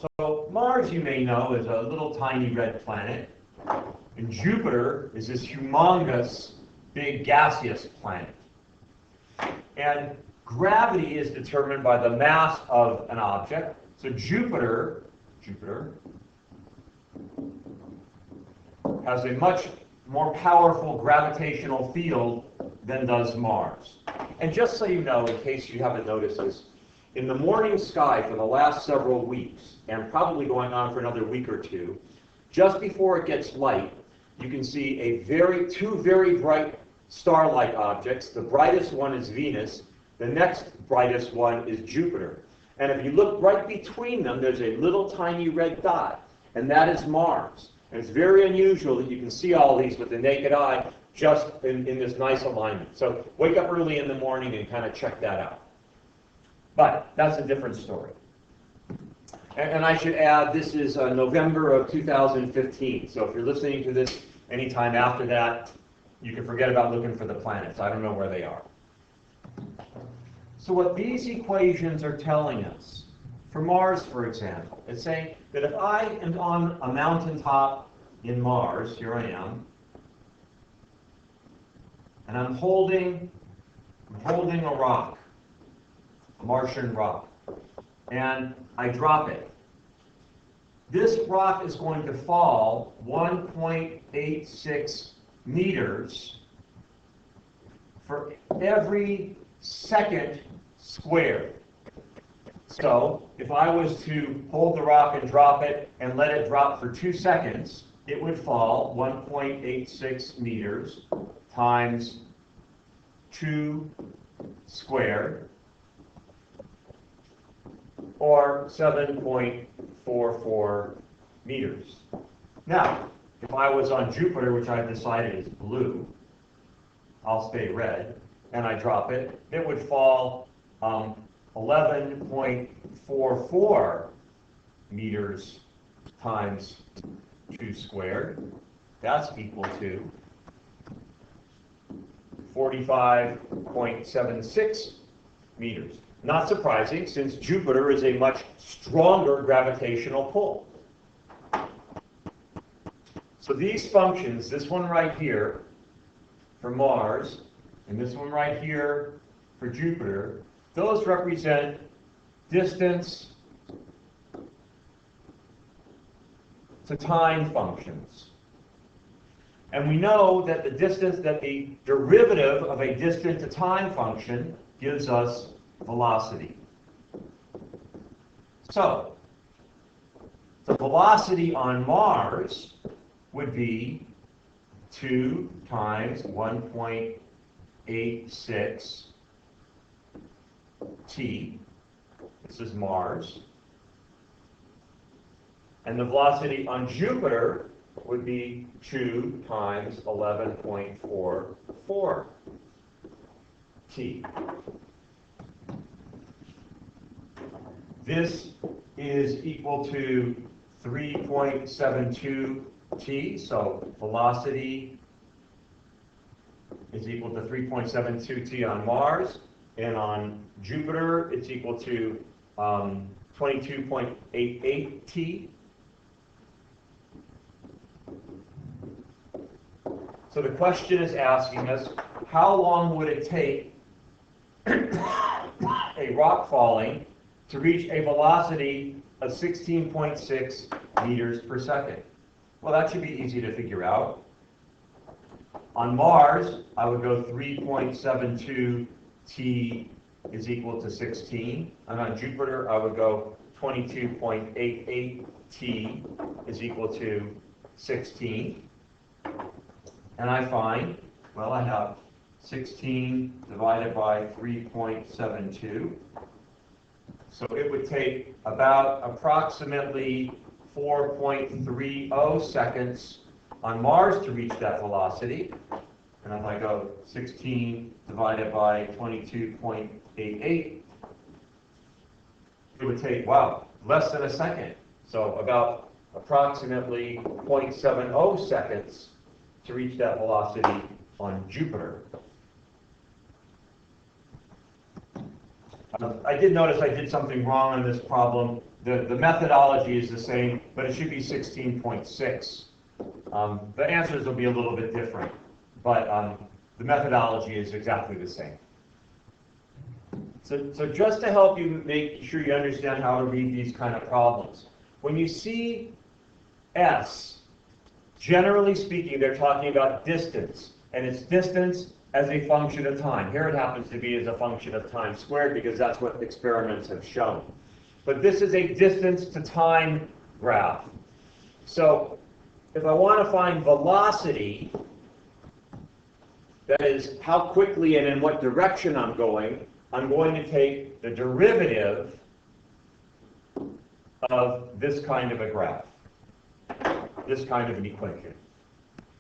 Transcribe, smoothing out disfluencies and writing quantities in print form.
So Mars, you may know, is a little tiny red planet, and Jupiter is this humongous, big gaseous planet. And gravity is determined by the mass of an object. So Jupiter has a much more powerful gravitational field than does Mars. And just so you know, in case you haven't noticed this, in the morning sky for the last several weeks, and probably going on for another week or two, just before it gets light, you can see two very bright star-like objects. The brightest one is Venus. The next brightest one is Jupiter. And if you look right between them, there's a little tiny red dot, and that is Mars. And it's very unusual that you can see all these with the naked eye just in this nice alignment. So wake up early in the morning and kind of check that out. But that's a different story. And I should add, this is November of 2015. So if you're listening to this anytime after that, you can forget about looking for the planets. I don't know where they are. So what these equations are telling us, for Mars, for example, it's saying that if I am on a mountaintop in Mars, here I am, and I'm holding a rock, a Martian rock, and I drop it. This rock is going to fall 1.86 meters for every second squared. So if I was to hold the rock and drop it and let it drop for 2 seconds, it would fall 1.86 meters times 2 squared, or 7.44 meters. Now, if I was on Jupiter, which I've decided is blue, I'll stay red, and I drop it, it would fall 11.44 meters times 2 squared. That's equal to 45.76 meters. Not surprising, since Jupiter is a much stronger gravitational pull. So these functions, this one right here for Mars, and this one right here for Jupiter, those represent distance to time functions. And we know that the derivative of a distance to time function gives us velocity. So, the velocity on Mars would be 2 times 1.86 t. This is Mars. And the velocity on Jupiter would be 2 times 11.44 t. This is equal to 3.72 t, so velocity is equal to 3.72 t on Mars, and on Jupiter it's equal to 22.88 t. So the question is asking us, how long would it take a rock falling to reach a velocity of 16.6 meters per second? Well, that should be easy to figure out. On Mars, I would go 3.72 t is equal to 16. And on Jupiter, I would go 22.88 t is equal to 16. And I find, well, I have 16 divided by 3.72. So it would take about approximately 4.30 seconds on Mars to reach that velocity. And if I go 16 divided by 22.88, it would take, wow, less than a second. So about approximately 0.70 seconds to reach that velocity on Jupiter. I did notice I did something wrong on this problem. The methodology is the same, but it should be 16.6. The answers will be a little bit different, but the methodology is exactly the same. So just to help you make sure you understand how to read these kind of problems, when you see S, generally speaking, they're talking about distance, and it's distance as a function of time. Here it happens to be as a function of time squared because that's what experiments have shown. But this is a distance to time graph. So if I want to find velocity, that is how quickly and in what direction I'm going to take the derivative of this kind of a graph, this kind of an equation.